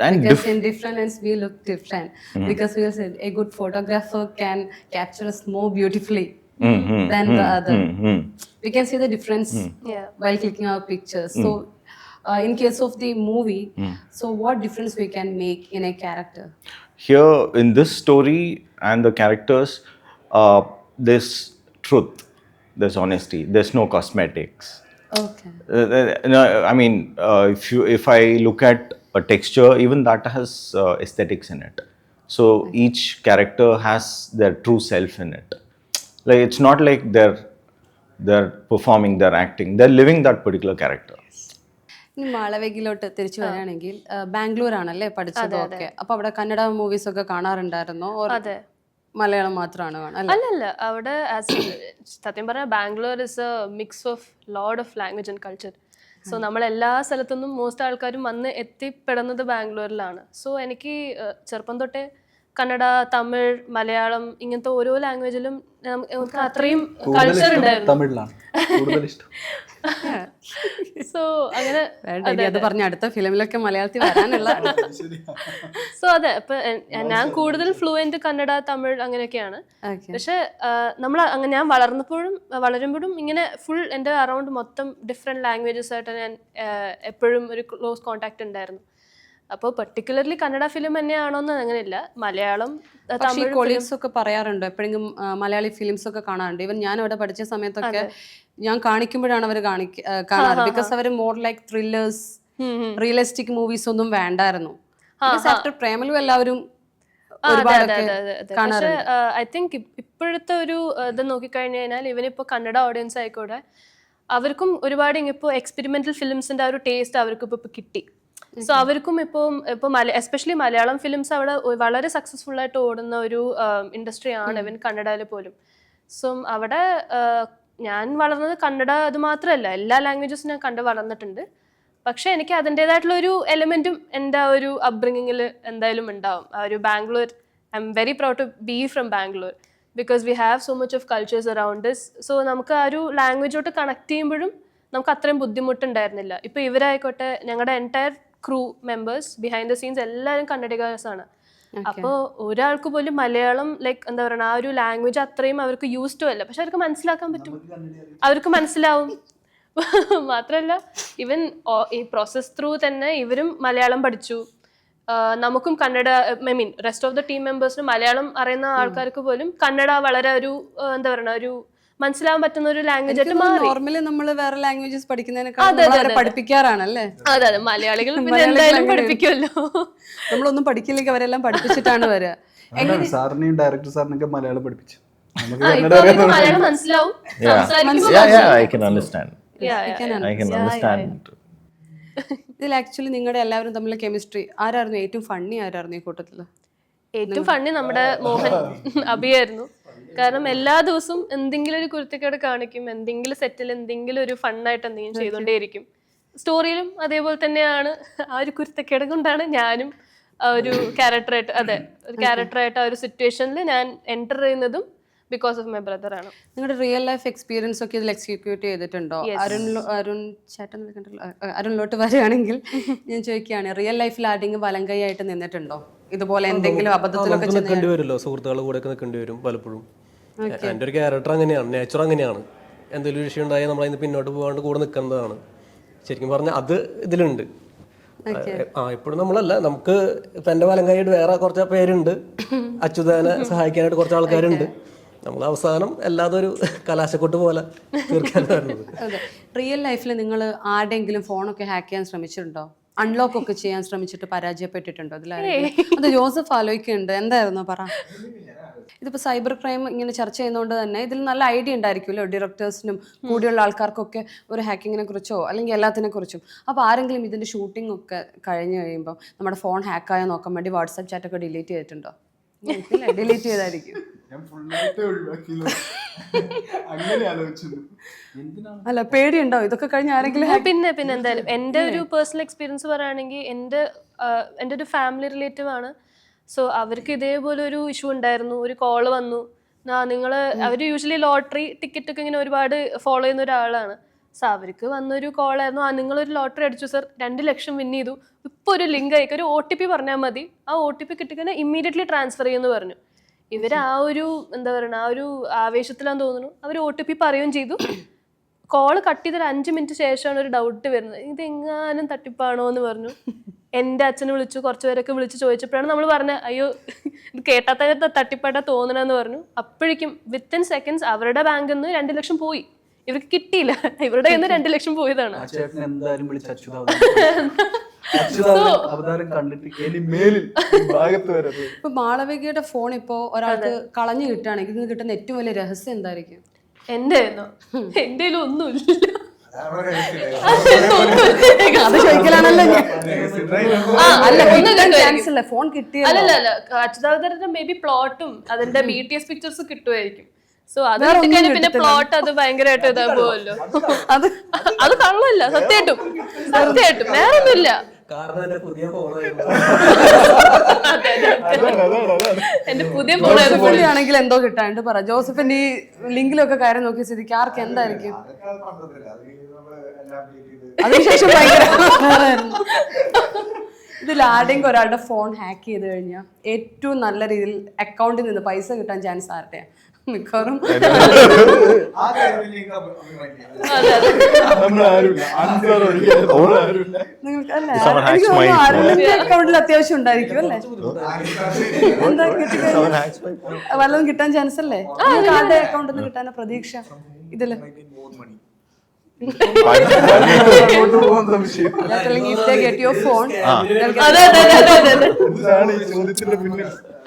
And Because in different lens we look different. Because we say a good photographer can capture us more beautifully than the other. We can see the difference Yeah. while clicking our pictures. So, in case of the movie, so what difference we can make in a character? Here in this story and the characters, there's truth, there's honesty, there's no cosmetics. Okay. No, I mean, if I look at a texture, even that has aesthetics in it. So each character has their true self in it. Like it's not like they're performing, they're acting, they're living that particular character. ഇനി മാളവികയിലോട്ട് തിരിച്ചു വരികയാണെങ്കിൽ ബാംഗ്ലൂർ ആണല്ലേ പഠിച്ചതൊക്കെ. അപ്പൊ അവിടെ Kannada movies ഒക്കെ കാണാറുണ്ടായിരുന്നോ? അതെ. മലയാളം മാത്രമാണ് കാണാൻ? അല്ലല്ല, അവിടെ സത്യം പറഞ്ഞാൽ Bangalore is A mix of load of language and culture. So നമ്മൾ എല്ലാ സ്ഥലത്തുനിന്നും മോസ്റ്റ് ആൾക്കാരും വന്ന് എത്തിപ്പെടുന്നത് ബാംഗ്ലൂരിലാണ്. സോ എനിക്ക് ചെറുപ്പം തൊട്ടേ കന്നഡ, തമിഴ്, മലയാളം ഇങ്ങനത്തെ ഓരോ ലാംഗ്വേജിലും നമുക്ക് അത്രയും കൾച്ചർ ഉണ്ടായിരുന്നു. തമിഴിലാണ് കൂടുതൽ ഇഷ്ടം. സോ അങ്ങനെ അത് പറഞ്ഞ അടുത്ത ഫിലിമിലൊക്കെ മലയാളത്തിൽ വരാനുള്ള. സോ അതെ, ഇപ്പൊ ഞാൻ കൂടുതൽ ഫ്ലുവന്റ് കന്നഡ, തമിഴ് അങ്ങനെയൊക്കെയാണ്. പക്ഷെ ഞാൻ വളരുമ്പോഴും ഇങ്ങനെ ഫുൾ എൻ്റെ അറൗണ്ട് മൊത്തം ഡിഫറെന്റ് ലാംഗ്വേജസ് ആയിട്ട് ഞാൻ എപ്പോഴും ഒരു ക്ലോസ് കോണ്ടാക്ട് ഉണ്ടായിരുന്നു. അപ്പോൾ പെർട്ടിക്കുലർലി കന്നഡ ഫിലിം തന്നെയാണോന്ന് അങ്ങനെയില്ല, മലയാളം, തമിഴ്. കൊളീഗ്സ് ഒക്കെ പറയാറുണ്ടോ എപ്പോഴെങ്കിലും മലയാളി ഫിലിംസ് ഒക്കെ കാണാറുണ്ട്? ഈവൻ ഞാൻ അവിടെ പഠിച്ച സമയത്തൊക്കെ ഞാൻ കാണിക്കുമ്പോഴാണ് അവർ കാണാറ്. ബിക്കോസ് അവർ more like thrillers, realistic movies ഒന്നും വേണ്ടായിരുന്നു. ആഫ്റ്റർ പ്രേമലു എല്ലാവരും പക്ഷെ ഐ തിങ്ക് ഇപ്പോഴത്തെ ഒരു ഇത് നോക്കിക്കഴിഞ്ഞു കഴിഞ്ഞാൽ ഇവനിപ്പോ കന്നഡ ഓഡിയൻസ് ആയിക്കോട്ടെ, അവർക്കും ഒരുപാട് ഇപ്പോൾ എക്സ്പെരിമെന്റൽ ഫിലിംസിന്റെ ആ ഒരു ടേസ്റ്റ് അവർക്ക് ഇപ്പൊ കിട്ടി. സോ അവർക്കും ഇപ്പോൾ എസ്പെഷ്യലി മലയാളം ഫിലിംസ് അവിടെ വളരെ സക്സസ്ഫുൾ ആയിട്ട് ഓടുന്ന ഒരു ഇൻഡസ്ട്രി ആണ് ഇവൻ കന്നഡയിൽ പോലും. സോ അവിടെ ഞാൻ വളർന്നത് കന്നഡ അത് മാത്രമല്ല, എല്ലാ ലാംഗ്വേജസും ഞാൻ കണ്ട് വളർന്നിട്ടുണ്ട്. പക്ഷെ എനിക്ക് അതിൻ്റെതായിട്ടുള്ള ഒരു എലിമെന്റും എൻ്റെ ആ ഒരു അപ്ബ്രിങ്ങിങ്ങിൽ എന്തായാലും ഉണ്ടാവും. ആ ഒരു Bangalore, I am very proud to be from Bangalore because we have so much of cultures around this. So നമുക്ക് ആ ഒരു ലാംഗ്വേജോട്ട് കണക്ട് ചെയ്യുമ്പോഴും നമുക്ക് അത്രയും ബുദ്ധിമുട്ടുണ്ടായിരുന്നില്ല. ഇപ്പോൾ ഇവരായിക്കോട്ടെ, ഞങ്ങളുടെ entire crew members behind the scenes എല്ലാവരും കന്നഡിഗേഴ്സാണ്. അപ്പോൾ ഒരാൾക്ക് പോലും മലയാളം ലൈക്ക് എന്താ പറയുക, ആ ഒരു ലാംഗ്വേജ് അത്രയും അവർക്ക് യൂസ്ഡ് അല്ല. പക്ഷെ അവർക്ക് മനസ്സിലാക്കാൻ പറ്റും, അവർക്ക് മനസ്സിലാവും. മാത്രമല്ല ഇവൻ ഈ പ്രോസസ് ത്രൂ തന്നെ ഇവരും മലയാളം പഠിച്ചു. നമുക്കും Kannada, I mean rest of the team മെമ്പേഴ്സിനും മലയാളം അറിയുന്ന ആൾക്കാർക്ക് പോലും കന്നഡ വളരെ ഒരു എന്താ പറയുക, ഒരു മനസ്സിലാവാൻ പറ്റുന്ന ഒരു ലാംഗ്വേജ് ആയിട്ട് മാറി. നോർമലി നമ്മൾ വേറെ ലാംഗ്വേജസ് പഠിക്കുന്നതിനേക്കാൾ പഠിപ്പിക്കാറാണല്ലേ? അതെ അതെ, മലയാളികൾ പിന്നെ എന്തായാലും പഠിപ്പിക്കുമല്ലോ. നമ്മളൊന്നും പഠിക്കില്ലെങ്കിൽ അവരെല്ലാം പഠിപ്പിച്ചിട്ടാണ് വരിക. സാറിനെയും ഡയറക്ടർ സാറിനൊക്കെ മലയാളം പഠിപ്പിച്ചു. മലയാളം മനസ്സിലാവും. I can understand. ഇതിൽ ആക്ച്വലി നിങ്ങളുടെ എല്ലാവരും തമ്മിലുള്ള കെമിസ്ട്രി ആരായിരുന്നു ഏറ്റവും ഫണ്ണി? ആരായിരുന്നു ഈ കൂട്ടത്തില് ഏറ്റവും ഫണ്ണി? നമ്മുടെ മോഹൻ അഭിയായിരുന്നു. കാരണം എല്ലാ ദിവസവും എന്തെങ്കിലും ഒരു കുരുത്തക്കേട് കാണിക്കും, എന്തെങ്കിലും സെറ്റിൽ എന്തെങ്കിലും ഒരു ഫണ്ണായിട്ട് എന്തെങ്കിലും ചെയ്തുകൊണ്ടേയിരിക്കും. സ്റ്റോറിയിലും അതേപോലെ തന്നെയാണ്. ആ ഒരു കുരുത്തക്കേട് കൊണ്ടാണ് ഞാനും ഒരു ക്യാരക്ടറായിട്ട്, അതെ ഒരു ക്യാരക്ടറായിട്ട് ആ ഒരു സിറ്റുവേഷനിൽ ഞാൻ എൻ്റർ ചെയ്യുന്നതും ബിക്കോസ് ഓഫ് മൈ ബ്രദർ ആണ്. നിങ്ങളുടെ റിയൽ ലൈഫ് എക്സ്പീരിയൻസ് ഒക്കെ ഇതിൽ എക്സിക്യൂട്ട് ചെയ്തിട്ടുണ്ടോ? അരുണിലോട്ട് വരികയാണെങ്കിൽ ഞാൻ ചോദിക്കുകയാണ്, റിയൽ ലൈഫിൽ ആരെങ്കിലും വലങ്കൈ ആയിട്ട് നിന്നിട്ടുണ്ടോ? ഇതുപോലെ എന്തെങ്കിലും അബദ്ധത്തിലൊക്കെ നിൽക്കേണ്ടി വരുമല്ലോ, സുഹൃത്തുക്കളുടെ കൂടെ ഒക്കെ നിൽക്കേണ്ടി വരും പലപ്പോഴും. എൻ്റെ ഒരു ക്യാരക്ടർ അങ്ങനെയാണ്, നേച്ചർ അങ്ങനെയാണ്. എന്തെങ്കിലും വിഷയം ഉണ്ടായാൽ നമ്മളതിന് പിന്നോട്ട് പോകാണ്ട് കൂടെ നിൽക്കുന്നതാണ്. ശരിക്കും പറഞ്ഞാൽ അത് ഇതിലുണ്ട്. ഇപ്പോഴും നമ്മളല്ല, നമുക്ക് ഇപ്പം എൻ്റെ വലങ്കായിട്ട് വേറെ കുറച്ച് പേരുണ്ട്, അച്യുതനെ സഹായിക്കാനായിട്ട് കുറച്ച് ആൾക്കാരുണ്ട്. നമ്മൾ അവസാനം അല്ലാതെ ഒരു കലാശക്കൊട്ട് പോലെ തീർക്കാൻ വരുന്നത്. റിയൽ ലൈഫിൽ നിങ്ങൾ ആരുടെയെങ്കിലും ഫോണൊക്കെ ഹാക്ക് ചെയ്യാൻ ശ്രമിച്ചിട്ടുണ്ടോ? അൺലോക്ക് ഒക്കെ ചെയ്യാൻ ശ്രമിച്ചിട്ട് പരാജയപ്പെട്ടിട്ടുണ്ടോ? അത് ജോസഫ് ആലോചിക്കുന്നുണ്ട്, എന്തായിരുന്നു പറ. ഇതിപ്പോൾ സൈബർ ക്രൈം ഇങ്ങനെ ചർച്ച ചെയ്യുന്നതുകൊണ്ട് തന്നെ ഇതിൽ നല്ല ഐഡിയ ഉണ്ടായിരിക്കുമല്ലോ ഡയറക്ടേഴ്സിനും കൂടിയുള്ള ആൾക്കാർക്കൊക്കെ ഒരു ഹാക്കിങ്ങിനെ കുറിച്ചോ അല്ലെങ്കിൽ എല്ലാത്തിനെ കുറിച്ചും. അപ്പോൾ ആരെങ്കിലും ഇതിൻ്റെ ഷൂട്ടിംഗ് ഒക്കെ കഴിഞ്ഞ് കഴിയുമ്പോൾ നമ്മുടെ ഫോൺ ഹാക്കായോ നോക്കാൻ വേണ്ടി വാട്സാപ്പ് ചാറ്റൊക്കെ ഡിലീറ്റ് ചെയ്തിട്ടുണ്ടോ? ഡിലീറ്റ് ചെയ്തായിരിക്കും. അല്ല, പേടിയുണ്ടോ ഇതൊക്കെ കഴിഞ്ഞ് ആരെങ്കിലും? പിന്നെ എന്തായാലും എൻ്റെ ഒരു പേഴ്സണൽ എക്സ്പീരിയൻസ് പറയുകയാണെങ്കിൽ എൻ്റെ ഒരു ഫാമിലി റിലേറ്റീവ് ആണ്. സോ അവർക്ക് ഇതേപോലെ ഒരു ഇഷ്യൂ ഉണ്ടായിരുന്നു, ഒരു കോള് വന്നു. നിങ്ങൾ അവർ യൂഷ്വലി ലോട്ടറി ടിക്കറ്റ് ഒക്കെ ഇങ്ങനെ ഒരുപാട് ഫോളോ ചെയ്യുന്ന ഒരാളാണ്. സോ അവർക്ക് വന്നൊരു കോളായിരുന്നു, നിങ്ങളൊരു ലോട്ടറി അടിച്ചു സർ, 2 ലക്ഷം വിൻ ചെയ്തു, ഇപ്പോൾ ഒരു ലിങ്ക് അയക്കും, ഒരു OTP പറഞ്ഞാൽ മതി, ആ OTP കിട്ടിക്കഴിഞ്ഞാൽ ഇമ്മീഡിയറ്റ്ലി ട്രാൻസ്ഫർ ചെയ്യുമെന്ന് പറഞ്ഞു. ഇവർ ആ ഒരു എന്താ പറയുക, ആ ഒരു ആവേശത്തിലാന്ന് തോന്നുന്നു, അവർ OTP പറയുകയും ചെയ്തു. കോള് കട്ട് ചെയ്തൊരു 5 മിനിറ്റ് ശേഷമാണ് ഒരു ഡൗട്ട് വരുന്നത്, ഇതെങ്ങാനും തട്ടിപ്പാണോ എന്ന് പറഞ്ഞു. എൻ്റെ അച്ഛനെ വിളിച്ചു, കുറച്ച് പേരൊക്കെ വിളിച്ച് ചോദിച്ചപ്പോഴാണ് നമ്മൾ പറഞ്ഞത്, അയ്യോ ഇത് കേട്ടാത്ത തട്ടിപ്പായിട്ടാ തോന്നണമെന്ന് പറഞ്ഞു. അപ്പോഴേക്കും വിത്തിൻ സെക്കൻഡ്സ് അവരുടെ ബാങ്കിൽ നിന്ന് 2 ലക്ഷം പോയി, ഇവർക്ക് കിട്ടിയില്ല, ഇവരുടെ കയ്യിൽ നിന്ന് 2 ലക്ഷം പോയതാണ്. എന്തായാലും വിളിച്ച് അവതാരം കണ്ടിട്ട് ഇനി മേലിൽ ഭാഗത്ത് വരരുത്. ഇപ്പൊ മാളവികയുടെ ഫോൺ ഇപ്പോ ഒരാൾക്ക് കളഞ്ഞു കിട്ടുകയാണെങ്കിൽ ഇതിന് കിട്ടുന്ന ഏറ്റവും വലിയ രഹസ്യം എന്തായിരിക്കും? എൻ്റെ ഒന്നുമില്ല. അത് ചോദിക്കലാണല്ലോ ഞാൻ. ഫോൺ കിട്ടിയ അല്ലല്ല, അച്യുതാവതാരന്റെ മേ ബി പ്ലോട്ടും അതിന്റെ BTS പിക്ചേഴ്സ് കിട്ടുമായിരിക്കും. സോ അത് പിന്നെ പ്ലോട്ട് അത് ഭയങ്കരമായിട്ട് ഇതാകുമല്ലോ. അത് കള്ളല്ല, സത്യമായിട്ടും വേറെ ഒന്നുമില്ല. എന്റെ പുതിയ ആണെങ്കിൽ എന്തോ കിട്ടാണ്ട് പറ. ജോസഫിന്റെ ഈ ലിങ്കിലൊക്കെ കയറി നോക്കിയ സ്ഥിതിക്ക് ആർക്ക് എന്തായിരിക്കും? അതിനുശേഷം ഭയങ്കര ഇതിൽ ആരുടെയും ഒരാളുടെ ഫോൺ ഹാക്ക് ചെയ്ത് കഴിഞ്ഞാൽ ഏറ്റവും നല്ല രീതിയിൽ അക്കൗണ്ടിൽ നിന്ന് പൈസ കിട്ടാൻ ചാൻസ് ആരുടെയാ? മിക്കവാറും അക്കൗണ്ടിൽ അത്യാവശ്യം ഉണ്ടായിരിക്കും അല്ലേ? എന്താ വല്ലതും കിട്ടാൻ ചാൻസ് അല്ലേ? ആരുടെ അക്കൗണ്ടിൽ നിന്ന് കിട്ടാൻ പ്രതീക്ഷ ഇതില്?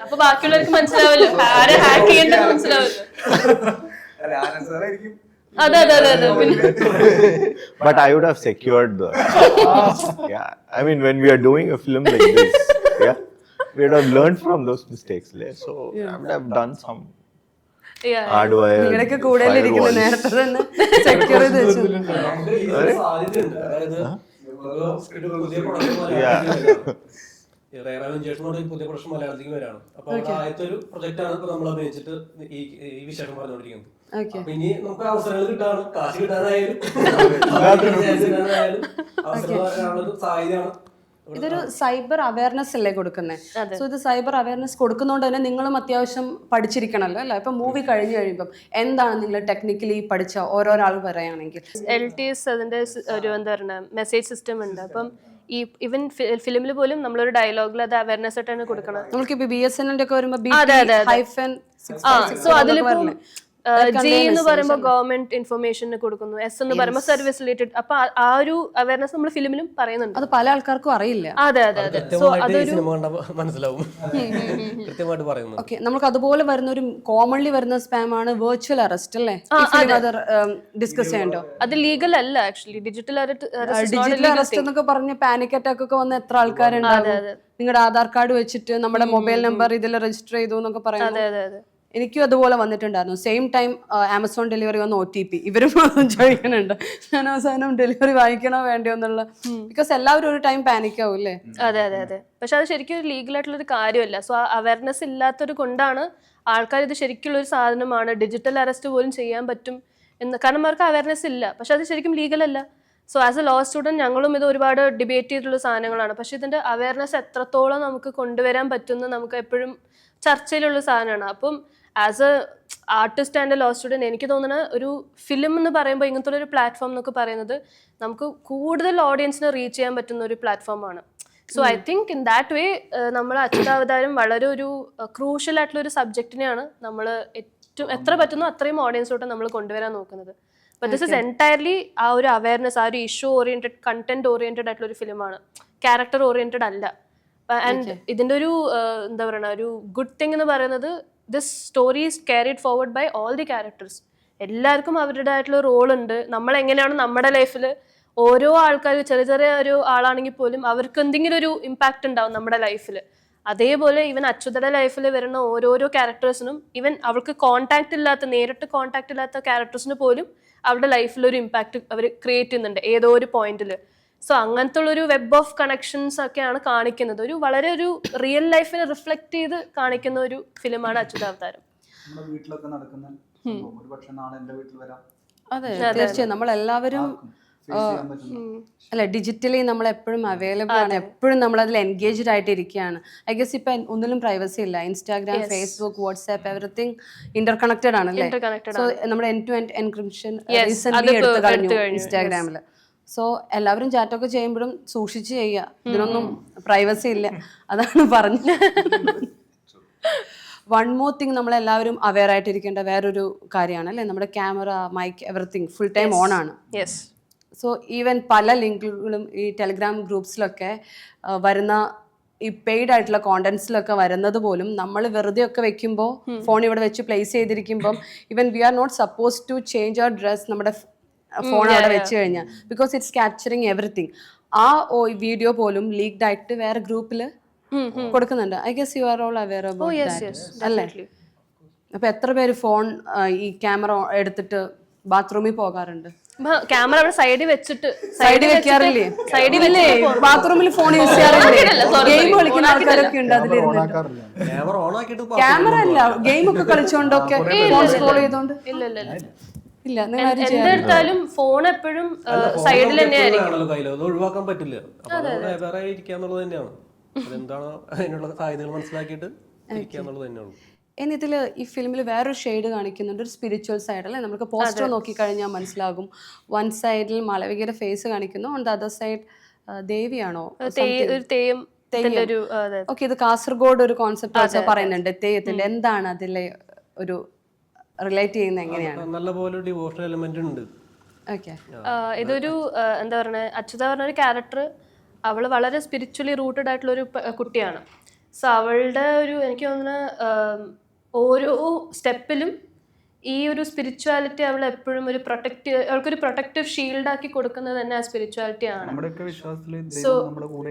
അപ്പൊ ബാക്കിയുള്ളവർക്ക് മനസ്സിലാവല്ലോ ആരെ ഹാക്ക് ചെയ്യേണ്ടത് മനസ്സിലാവല്ലോ. അതെ. But I would have secured the yeah, I mean when we are doing a film like this, yeah, we would have learned from those mistakes, so I would have done some hardware. നിങ്ങളൊക്കെ കൂടുതലിരിക്കുന്ന നേരത്തെ തന്നെ secure ചെയ്ത് വെച്ചു. പുതിയ പ്രശ്നം മലയാളത്തിലേക്ക് വരാണ്. അപ്പൊ ആദ്യത്തെ ഒരു പ്രൊജക്ട് ആണ് ഇപ്പൊ നമ്മൾ അഭിനയിച്ചിട്ട് ഈ വിശേഷം പറഞ്ഞുകൊണ്ടിരിക്കുന്നത്. അപ്പൊ ഇനി നമുക്ക് അവസരങ്ങൾ കിട്ടാണ്, കാശ് കിട്ടാനായാലും അവസരം സാധ്യതയാണ്. ഇതൊരു സൈബർ അവയർനെസ് അല്ലേ കൊടുക്കുന്നത്? സോ ഇത് സൈബർ അവയർനെസ് കൊടുക്കുന്നതുകൊണ്ട് തന്നെ നിങ്ങളും അത്യാവശ്യം പഠിച്ചിരിക്കണമല്ലോ അല്ലേ? ഇപ്പൊ മൂവി കഴിഞ്ഞു കഴിയുമ്പോൾ എന്താണ് നിങ്ങൾ ടെക്നിക്കലി പഠിച്ച ഓരോരാൾ പറയുകയാണെങ്കിൽ? LTS അതിന്റെ ഒരു എന്താ പറയുക മെസ്സേജ് സിസ്റ്റം ഉണ്ട്. അപ്പം ഈ ഈവൻ ഫിലിമിൽ പോലും നമ്മളൊരു ഡയലോഗിൽ അത് അവയർനെസ് ആയിട്ടാണ് കൊടുക്കണം. നമുക്ക് BSNL ഒക്കെ വരുമ്പോൾ സോ അതിലിപ്പം G എന്ന് പറയുമ്പോൾ ഗവൺമെന്റ് ഇൻഫർമേഷൻ കൊടുക്കുന്നു, S എന്ന് പറയുമ്പോൾ സർവീസ് റിലേറ്റഡ്. അപ്പൊ ആ ഒരു അവയർനെസ് നമ്മൾ ഫിലിമിലും പറയുന്നുണ്ട്. അത് പല ആൾക്കാർക്കും അറിയില്ല. അതെ. സോ അതൊരു മനസ്സിലാവും, കൃത്യമായിട്ട് പറയുന്നു. ഓക്കെ, നമുക്ക് അതുപോലെ വരുന്ന ഒരു കോമൺലി വരുന്ന സ്പാം ആണ് വെർച്വൽ അറസ്റ്റ് അല്ലേ? ഡിസ്കസ് ചെയ്യണ്ടോ? അത് ലീഗൽ അല്ല ആക്ച്വലി. ഡിജിറ്റൽ അറസ്റ്റ് എന്നൊക്കെ പറഞ്ഞ് പാനിക് അറ്റാക്ക് ഒക്കെ വന്ന എത്ര ആൾക്കാരുണ്ടാവും? നിങ്ങളുടെ ആധാർ കാർഡ് വെച്ചിട്ട് നമ്മുടെ മൊബൈൽ നമ്പർ ഇതിൽ രജിസ്റ്റർ ചെയ്തു എന്നൊക്കെ പറയുന്നത്. അതെ. എനിക്കും അതുപോലെ വന്നിട്ടുണ്ടായിരുന്നു. സെയിം ടൈം ആമസോൺ ഡെലിവറി വന്ന OTP ഇവരും ചോദിക്കുന്നുണ്ട്. ഞാൻ അവസാനം ഡെലിവറി വാങ്ങിക്കണോ വേണ്ടയോ എന്നുള്ള. ബിക്കോസ് എല്ലാവരും ഒരു ടൈം പാനിക് ആവും അല്ലേ? അതെ. പക്ഷെ അത് ശരിക്കും ഒരു ലീഗൽ ആയിട്ടുള്ള ഒരു കാര്യമല്ല. സോ അവയർനെസ് ഇല്ലാത്തൊരു കൊണ്ടാണ് ആൾക്കാർ ഇത് ശരിക്കുള്ള ഒരു സാധനമാണ്, ഡിജിറ്റൽ അറസ്റ്റ് പോലും ചെയ്യാൻ പറ്റും എന്ന്. കാരണം അവർക്ക് അവയർനെസ് ഇല്ല. പക്ഷെ അത് ശരിക്കും ലീഗൽ അല്ല. So as a law student ഞങ്ങളും ഇത് ഒരുപാട് ഡിബേറ്റ് ചെയ്തിട്ടുള്ള സാധനങ്ങളാണ്. പക്ഷെ ഇതിന്റെ അവയർനെസ് എത്രത്തോളം നമുക്ക് കൊണ്ടുവരാൻ പറ്റുമെന്ന് നമുക്ക് എപ്പോഴും ചർച്ചയിലുള്ള സാധനമാണ്. അപ്പം as a artist and a law student എനിക്ക് തോന്നുന്ന ഒരു ഫിലിം എന്ന് പറയുമ്പോൾ ഇങ്ങനത്തെ ഒരു പ്ലാറ്റ്ഫോം എന്നൊക്കെ പറയുന്നത് നമുക്ക് കൂടുതൽ ഓഡിയൻസിനെ റീച്ച് ചെയ്യാൻ പറ്റുന്ന ഒരു പ്ലാറ്റ്ഫോമാണ്. So I think in that way നമ്മൾ അച്യുതാവതാരം വളരെ ഒരു ക്രൂഷ്യൽ ആയിട്ടുള്ള ഒരു സബ്ജക്റ്റിനെയാണ് നമ്മൾ ഏറ്റവും എത്ര പറ്റുന്നോ അത്രയും ഓഡിയൻസിലോട്ട് നമ്മൾ കൊണ്ടുവരാൻ നോക്കുന്നത്. ബട്ട് ദിസ് ഇസ് എൻറ്റയർലി ആ ഒരു അവയർനെസ്, ആ ഒരു ഇഷ്യൂ ഓറിയൻറ്റഡ്, കണ്ടന്റ് ഓറിയൻറ്റഡ് ആയിട്ടുള്ള ഒരു ഫിലിമാണ്, ക്യാരക്ടർ ഓറിയൻറ്റഡ് അല്ല. ആൻഡ് ഇതിൻ്റെ ഒരു എന്താ പറയുക ഒരു ഗുഡ് തിങ് എന്ന് പറയുന്നത് this story is carried forward by all the characters. എല്ലാവർക്കും അവരുടേതായിട്ടുള്ള റോൾ ഉണ്ട്. നമ്മൾ എങ്ങനെയാണ് നമ്മുടെ ലൈഫിൽ ഓരോ ആൾക്കാർ ചെറിയ ഒരു ആളാണെങ്കിൽ പോലും അവർക്ക് എന്തെങ്കിലും ഒരു ഇമ്പാക്റ്റ് ഉണ്ടാവും നമ്മുടെ ലൈഫിൽ. അതേപോലെ ഇവൻ അച്യുതയുടെ ലൈഫിൽ വരുന്ന ഓരോരോ ക്യാരക്ടേഴ്സിനും ഈവൻ അവൾക്ക് നേരിട്ട് കോൺടാക്ട് ഇല്ലാത്ത ക്യാരക്ടേഴ്സിന് പോലും അവരുടെ ലൈഫിലൊരു ഇമ്പാക്റ്റ് അവർ ക്രിയേറ്റ് ചെയ്യുന്നുണ്ട് ഏതോ ഒരു പോയിന്റിൽ. സോ അങ്ങനത്തെ ഉള്ളൊരു വെബ് ഓഫ് കണക്ഷൻസ് ഒക്കെയാണ് കാണിക്കുന്നത്. വളരെ ഒരു റിയൽ ലൈഫിനെ റിഫ്ലക്ട് ചെയ്ത് കാണിക്കുന്ന ഒരു ഫിലിമാണ് അച്യുതാവതാരം. നമ്മുടെ വീട്ടിലൊക്കെ നടക്കുന്ന സംഭവം. ഒരു പക്ഷെ നാളെ എൻ്റെ വീട്ടിൽ വരാം. അതെ തീർച്ചയായും നമ്മളെല്ലാവരും ഫേസ് ചെയ്യാൻ പറ്റുന്ന അല്ല ഡിജിറ്റലി നമ്മൾ എപ്പോഴും അവൈലബിൾ ആണ്, എപ്പോഴും നമ്മൾ അതിൽ എൻഗേജ്ഡ് ആയിട്ട് ഇരിക്കുകയാണ്. ഐ ഗസ് ഇപ്പം ഒന്നിലും പ്രൈവസി ഇല്ല. Instagram, Facebook, WhatsApp everything interconnected ആണല്ലേ. സോ നമ്മുടെ end to end encryption recent എടുത്തു കഴിഞ്ഞു ഇൻസ്റ്റാഗ്രാമിൽ. സോ എല്ലാവരും ചാറ്റൊക്കെ ചെയ്യുമ്പോഴും സൂക്ഷിച്ച് ചെയ്യുക, ഇതിനൊന്നും പ്രൈവസി ഇല്ല. അതാണ് പറഞ്ഞത്. വൺ മോർ തിങ്, നമ്മളെല്ലാവരും അവെയർ ആയിട്ടിരിക്കേണ്ട വേറൊരു കാര്യമാണ് അല്ലേ, നമ്മുടെ camera, mike, everything full time on ആണ്. യെസ്. സോ ഈവൻ പല ലിങ്കുകളും ഈ ടെലിഗ്രാം ഗ്രൂപ്പ്സിലൊക്കെ വരുന്ന ഈ പെയ്ഡ് ആയിട്ടുള്ള കോണ്ടന്റ്സിലൊക്കെ വരുന്നത് പോലും നമ്മൾ വെറുതെ ഒക്കെ വെക്കുമ്പോൾ ഫോൺ ഇവിടെ വെച്ച് പ്ലേസ് ചെയ്തിരിക്കുമ്പം even we are not suppose to change our dress നമ്മുടെ ഫോൺ അവിടെ വെച്ച് കഴിഞ്ഞാൽ, ബിക്കോസ് ഇറ്റ്സ് ക്യാപ്ചറിങ് എവറിത്തിങ്. ആ വീഡിയോ പോലും ലീക്ഡ് ആയിട്ട് വേറെ ഗ്രൂപ്പിൽ കൊടുക്കുന്നുണ്ട്. I guess you are all aware about that അല്ലേ? അപ്പൊ എത്ര പേര് ഫോൺ ഈ ക്യാമറ എടുത്തിട്ട് ബാത്റൂമിൽ പോകാറുണ്ട്? ക്യാമറ അവിടെ സൈഡിൽ വെച്ചിട്ട് സൈഡിൽ വെക്കാറില്ലേ? സൈഡിലല്ലേ ബാത്റൂമിൽ ഫോൺ യൂസ് ചെയ്യാറില്ലേ? ഗെയിം കളിക്കുന്ന ആൾക്കാരൊക്കെ ഉണ്ട് അതിലിരുന്നിട്ട്. ഓണാക്കാറില്ല. ക്യാമറ ഓൺ ആക്കിയിട്ട് ക്യാമറ അല്ല, ഗെയിം ഒക്കെ കളിച്ചോണ്ടൊക്കെ ഫോൺ സ്ക്രോൾ ചെയ്തോണ്ട്. ഇല്ല നിങ്ങൾ ആരും എന്റെ അടുത്താലും ഫോൺ എപ്പോഴും സൈഡിൽ തന്നെയായിരിക്കും. കയ്യിൽ അത് ഒഴിവാക്കാൻ പറ്റില്ല. വേറെ ഇരിക്കാന്നുള്ളത് തന്നെയാണ്. അതെന്താണോ അതിനുള്ള സാധ്യതകൾ മനസ്സിലാക്കിയിട്ട് ഇരിക്കാന്നുള്ളത് തന്നെയാണ്. ഇനി ഇതിൽ ഈ ഫിലിമിൽ വേറൊരു ഷെയ്ഡ് കാണിക്കുന്നുണ്ട്, ഒരു സ്പിരിച്വൽ സൈഡ് അല്ലേ. നമുക്ക് പോസ്റ്റർ നോക്കിക്കഴിഞ്ഞാൽ മനസ്സിലാകും. വൺ സൈഡിൽ മാളവികയുടെ ഫേസ് കാണിക്കുന്നു, ഓൺ ദ അതർ സൈഡ് ദേവിയാണോ ഓക്കെ. ഇത് കാസർഗോഡ് ഒരു കോൺസെപ്റ്റ് ഓൾസോ പറയുന്നുണ്ട്, തെയ്യത്തിന്റെ. എന്താണ് അതിലെ ഒരു റിലേറ്റ് ചെയ്യുന്നത്, എങ്ങനെയാണ്? നല്ലപോലെ ഡിവോഷണൽ എലമെന്റ് ഉണ്ട്. ഓക്കെ. ഇതൊരു എന്താ പറയുക, അച്യുത പറഞ്ഞ ഒരു ക്യാരക്ടർ, അവള് വളരെ സ്പിരിച്വലി റൂട്ടഡ് ആയിട്ടുള്ള ഒരു കുട്ടിയാണ്. സോ അവളുടെ ഒരു, എനിക്ക് തോന്നുന്ന ഓരോ സ്റ്റെപ്പിലും ഈ ഒരു സ്പിരിച്വാലിറ്റി അവൾ എപ്പോഴും ഒരു അവൾക്കൊരു പ്രൊട്ടക്റ്റീവ് ഷീൽഡ് ആക്കി കൊടുക്കുന്നത് തന്നെ ആ സ്പിരിച്വാലിറ്റി ആണ്. സോ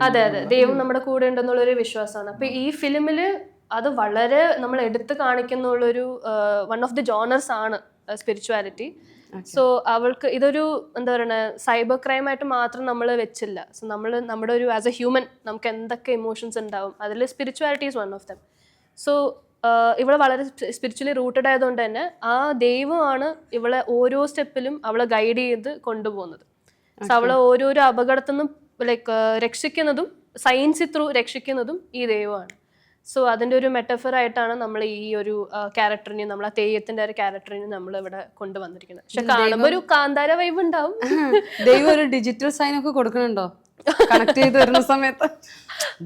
അതെ അതെ, ദൈവം നമ്മുടെ കൂടെ ഉണ്ടെന്നുള്ളൊരു വിശ്വാസമാണ്. അപ്പൊ ഈ ഫിലിമില് അത് വളരെ നമ്മൾ എടുത്ത് കാണിക്കുന്നുള്ളൊരു വൺ ഓഫ് ദി ജോണേഴ്സ് ആണ് സ്പിരിച്വാലിറ്റി. സോ അവൾക്ക് ഇതൊരു എന്താ പറയുക, സൈബർ ക്രൈം ആയിട്ട് മാത്രം നമ്മൾ വെച്ചില്ല. സോ നമ്മുടെ ഒരു ആസ് എ ഹ്യൂമൻ നമുക്ക് എന്തൊക്കെ ഇമോഷൻസ് ഉണ്ടാവും, അതിൽ spirituality is one of them. So ഇവളെ വളരെ സ്പിരിച്വലി റൂട്ടഡ് ആയതുകൊണ്ട് തന്നെ ആ ദൈവമാണ് ഇവളെ ഓരോ സ്റ്റെപ്പിലും അവളെ ഗൈഡ് ചെയ്ത് കൊണ്ടുപോകുന്നത്. സോ അവളെ ഓരോരോ അപകടത്തിൽ നിന്നും ലൈക്ക് രക്ഷിക്കുന്നതും സയൻസ് ത്രൂ രക്ഷിക്കുന്നതും ഈ ദൈവമാണ്. സോ അതിൻ്റെ ഒരു മെറ്റഫർ ആയിട്ടാണ് നമ്മൾ ഈ ഒരു ക്യാരക്ടറിനെയും നമ്മൾ ആ തെയ്യത്തിന്റെ ഒരു ക്യാരക്ടറിനെയും നമ്മൾ ഇവിടെ കൊണ്ടുവന്നിരിക്കുന്നത്. പക്ഷെ കാണുമ്പോൾ ഒരു കാന്താര വൈബ് ഉണ്ടാവും. ദൈവം ഒരു ഡിജിറ്റൽ സൈൻ ഒക്കെ കൊടുക്കണുണ്ടോ കണക്ട് ചെയ്ത് വരുന്ന സമയത്ത്?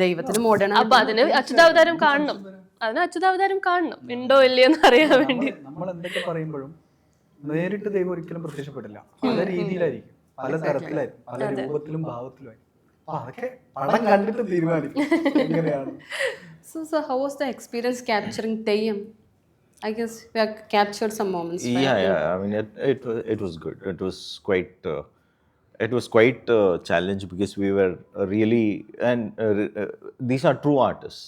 ദൈവത്തിന് മോഡേൺ. അപ്പൊ അതിന് അച്യുതാവതാരം കാണണം, അച്യുതാവതാരം കാണണം, ഉണ്ടോ ഇല്ലയെന്ന് അറിയാൻ വേണ്ടി. നമ്മൾ എന്തൊക്കെ പറയുമ്പോഴും നേരിട്ട് ദൈവം ഒരിക്കലും പ്രത്യക്ഷപ്പെടില്ല. പല രീതിയിലായിരിക്കും, പല തരത്തിലായിരിക്കും, പല രൂപത്തിലും ഭാവത്തിലുമായിരിക്കും. അപ്പൊ അതൊക്കെ പടം കണ്ടിട്ട് തീരുമാനിക്കും എങ്ങനെയാണ്. So how was the experience capturing Theyyam? I guess we have captured some moments. Yeah. I mean, it was good. It was quite a challenge because we were really, and these are true artists.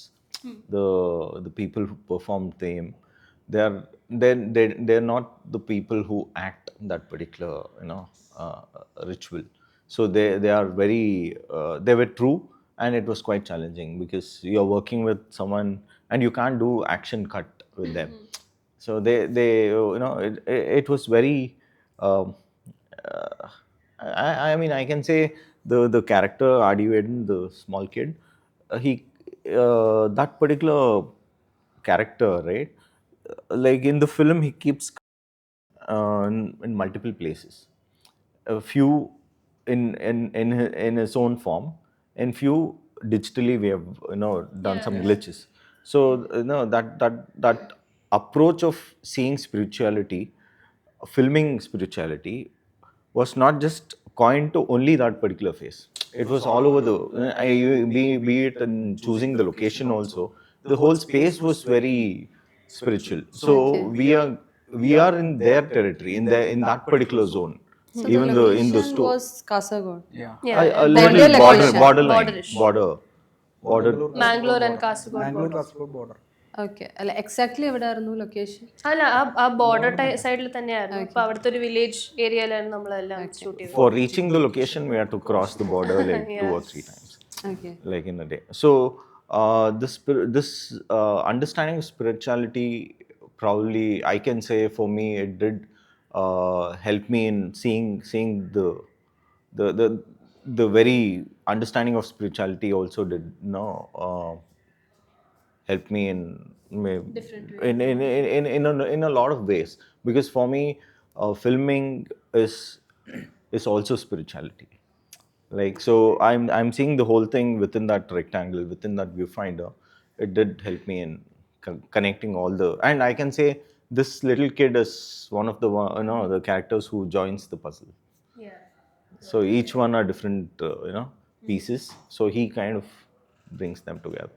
The people who performed Theyyam, they're not the people who act that particular ritual. So they are very they were true. And it was quite challenging because you're working with someone and you can't do action cut with them. So it was very. I mean, I can say the character Adi Vedin, the small kid, that particular character, right? Like in the film, he keeps in multiple places. A few in his own form. In few digitally we have done some glitches. So that approach of seeing spirituality, filming spirituality, was not just coined to only that particular phase. It was all over be it in choosing the location also. The whole space was very spiritual. So we are in their territory, in that particular zone. So even the in the store was Kasaragod. a little border Mangalore and Kasaragod. Bangalore Kasaragod border. Okay. അല്ല exactly എവിടെയായിരുന്നു location? അല്ല ആ border സൈഡിൽ തന്നെയായിരുന്നു. അപ്പൊ അവിടുത്തെ ഒരു village ഏരിയയിലായിരുന്നു നമ്മളെല്ലാം ഷൂട്ട് ചെയ്തത്. For reaching the location we had to cross the border like 2 or 3 times. Okay. Like in a day. So this understanding of spirituality probably I can say for me it did help me in seeing the very understanding of spirituality also did help me in in a lot of ways, because for me filming is also spirituality. Like, so I'm seeing the whole thing within that rectangle, within that viewfinder. It did help me in connecting all the, and I can say this little kid is one of the the characters who joins the puzzle. So each one are different pieces, so he kind of brings them together.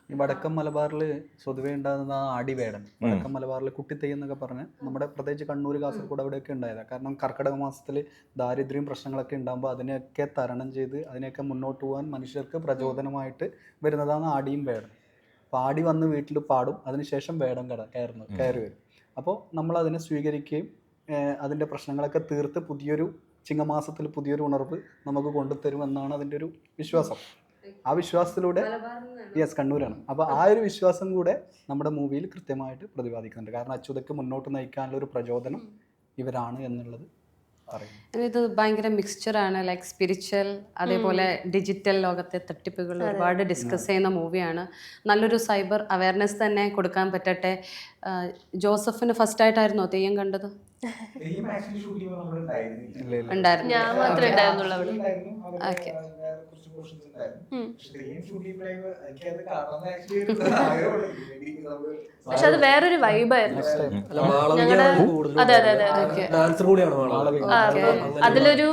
ഈ വടക്കൻ മലബാറിൽ സ്വതവേ ഉണ്ടാകുന്ന ആ അടിവേടൻ, വടക്കൻ മലബാറിൽ കുട്ടിത്തെയ്യം എന്നൊക്കെ പറഞ്ഞ് നമ്മുടെ പ്രത്യേകിച്ച് കണ്ണൂർ, കാസർഗോഡ് അവിടെയൊക്കെ ഉണ്ടായതാണ്. കാരണം കർക്കിടക മാസത്തിൽ ദാരിദ്ര്യം പ്രശ്നങ്ങളൊക്കെ ഉണ്ടാകുമ്പോൾ അതിനെയൊക്കെ തരണം ചെയ്ത് അതിനെയൊക്കെ മുന്നോട്ട് പോകാൻ മനുഷ്യർക്ക് പ്രചോദനമായിട്ട് വരുന്നതാണ് ആടിയും വേടൻ. അപ്പോൾ ആടി വന്ന് വീട്ടിൽ പാടും, അതിനുശേഷം വേടൻ കയറി വരും. അപ്പോൾ നമ്മൾ അതിനെ സ്വീകരിക്കുകയും അതിൻ്റെ പ്രശ്നങ്ങളൊക്കെ തീർത്ത് പുതിയൊരു ചിങ്ങമാസത്തിൽ പുതിയൊരു ഉണർവ് നമുക്ക് കൊണ്ടുതരുമെന്നാണ് അതിൻ്റെ ഒരു വിശ്വാസം. ആ വിശ്വാസത്തിലൂടെ കണ്ണൂരാണ്. അപ്പോൾ ആ ഒരു വിശ്വാസം കൂടെ നമ്മുടെ മൂവിയിൽ കൃത്യമായിട്ട് പ്രതിപാദിക്കുന്നുണ്ട്. കാരണം അച്യുതയ്ക്ക് മുന്നോട്ട് നയിക്കാനുള്ള ഒരു പ്രചോദനം ഇവരാണ് എന്നുള്ളത് പറയുന്നു. ഇത് ഭയങ്കര മിക്സ്ചറാണ്, ലൈക്ക് സ്പിരിച്വൽ, അതേപോലെ ഡിജിറ്റൽ ലോകത്തെ തട്ടിപ്പുകൾ ഒരുപാട് ഡിസ്കസ് ചെയ്യുന്ന മൂവിയാണ്. നല്ലൊരു സൈബർ അവയർനെസ് തന്നെ കൊടുക്കാൻ പറ്റട്ടെ. ജോസഫിന് ഫസ്റ്റായിട്ടായിരുന്നോ തെയ്യം കണ്ടത്? ഉണ്ടായിരുന്നു. ഞാൻ മാത്രമേ ഉണ്ടായിരുന്നുള്ളൂ അവിടെ. ഓക്കെ. പക്ഷെ അത് വേറൊരു വൈബായിരുന്നു. ഡാൻസർ കൂടിയാണ് മാളവിക. അതിലൊരു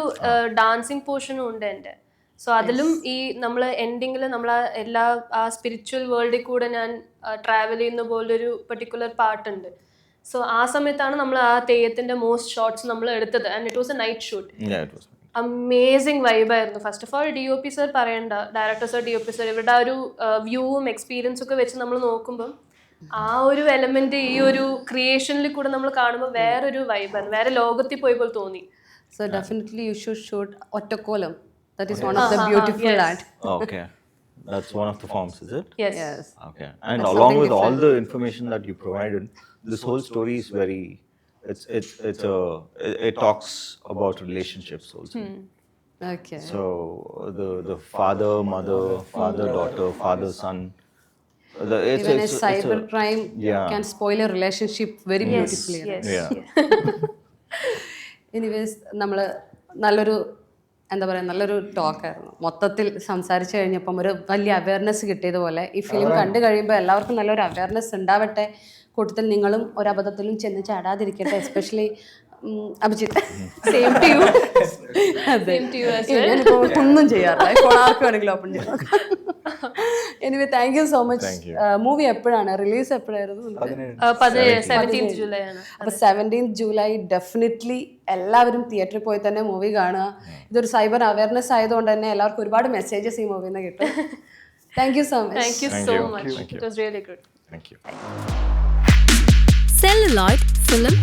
ഡാൻസിങ് പോർഷനും ഉണ്ട് എൻ്റെ. സോ അതിലും ഈ നമ്മൾ എൻഡിങ്ങിൽ നമ്മൾ എല്ലാ ആ സ്പിരിച്വൽ വേൾഡിൽ കൂടെ ഞാൻ ട്രാവൽ ചെയ്യുന്ന പോലൊരു പെർട്ടിക്കുലർ പാട്ടുണ്ട്. സോ ആ സമയത്താണ് നമ്മൾ ആ തെയ്യത്തിന്റെ മോസ്റ്റ് ഷോട്ട്സ് നമ്മൾ എടുത്തത്. And it was a night shoot. Amazing വൈബായിരുന്നു. First of all DOP sir പറയണ്ട, ഡയറക്ടർ സർ, DOP സർ, ഇവരുടെ ആ ഒരു വ്യൂവും എക്സ്പീരിയൻസും ഒക്കെ വെച്ച് നമ്മൾ നോക്കുമ്പം ആ ഒരു എലമെന്റ് ഈ ഒരു ക്രിയേഷനിൽ കൂടെ നമ്മൾ കാണുമ്പോൾ വേറൊരു വൈബായിരുന്നു, വേറെ ലോകത്തിൽ പോയി പോലെ തോന്നി. So definitely you should shoot Ottakkolam. That is one of the beautiful art. Okay. That's one of the forms, is it? Yes. Okay. And along with all the information that you provided, this whole story is very, it talks about relationships also. Okay. So the father, mother, father, daughter, father, son. Even a cyber crime can spoil a relationship very beautifully. Yes. Yeah. Anyways നമ്മൾ നല്ലൊരു നല്ലൊരു ടോക്കായിരുന്നു. മൊത്തത്തിൽ സംസാരിച്ചു കഴിഞ്ഞപ്പം ഒരു വലിയ awareness കിട്ടിയതുപോലെ ഈ film കണ്ടു കഴിയുമ്പോൾ എല്ലാവർക്കും നല്ലൊരു അവയർനെസ് ഉണ്ടാവട്ടെ. കൂട്ടത്തിൽ നിങ്ങളും ഒരു അബദ്ധത്തിലും ചെന്ന് ചാടാതിരിക്കട്ടെ. Especially Abhijith, same to you. അതെ, ഞാനിപ്പോൾ ഒന്നും ചെയ്യാറില്ല, ഇപ്പോൾ ആർക്ക് വേണമെങ്കിലും ഓപ്പൺ ചെയ്യാം. Anyway, thank you so much. Movie എപ്പോഴാണ് റിലീസ്? എപ്പോഴായിരുന്നു? 17th ജൂലൈ ആണ്. അപ്പോൾ 17th ജൂലൈ ഡെഫിനറ്റ്ലി എല്ലാവരും തിയേറ്ററിൽ പോയി തന്നെ മൂവി കാണുക. ഇതൊരു സൈബർ അവയർനെസ് ആയതുകൊണ്ട് തന്നെ എല്ലാവർക്കും ഒരുപാട് മെസ്സേജസ് ഈ മൂവിയിൽ നിന്ന് കിട്ടും. Thank you so much. Thank you so much. It was really good. Thank you. Celluloid Film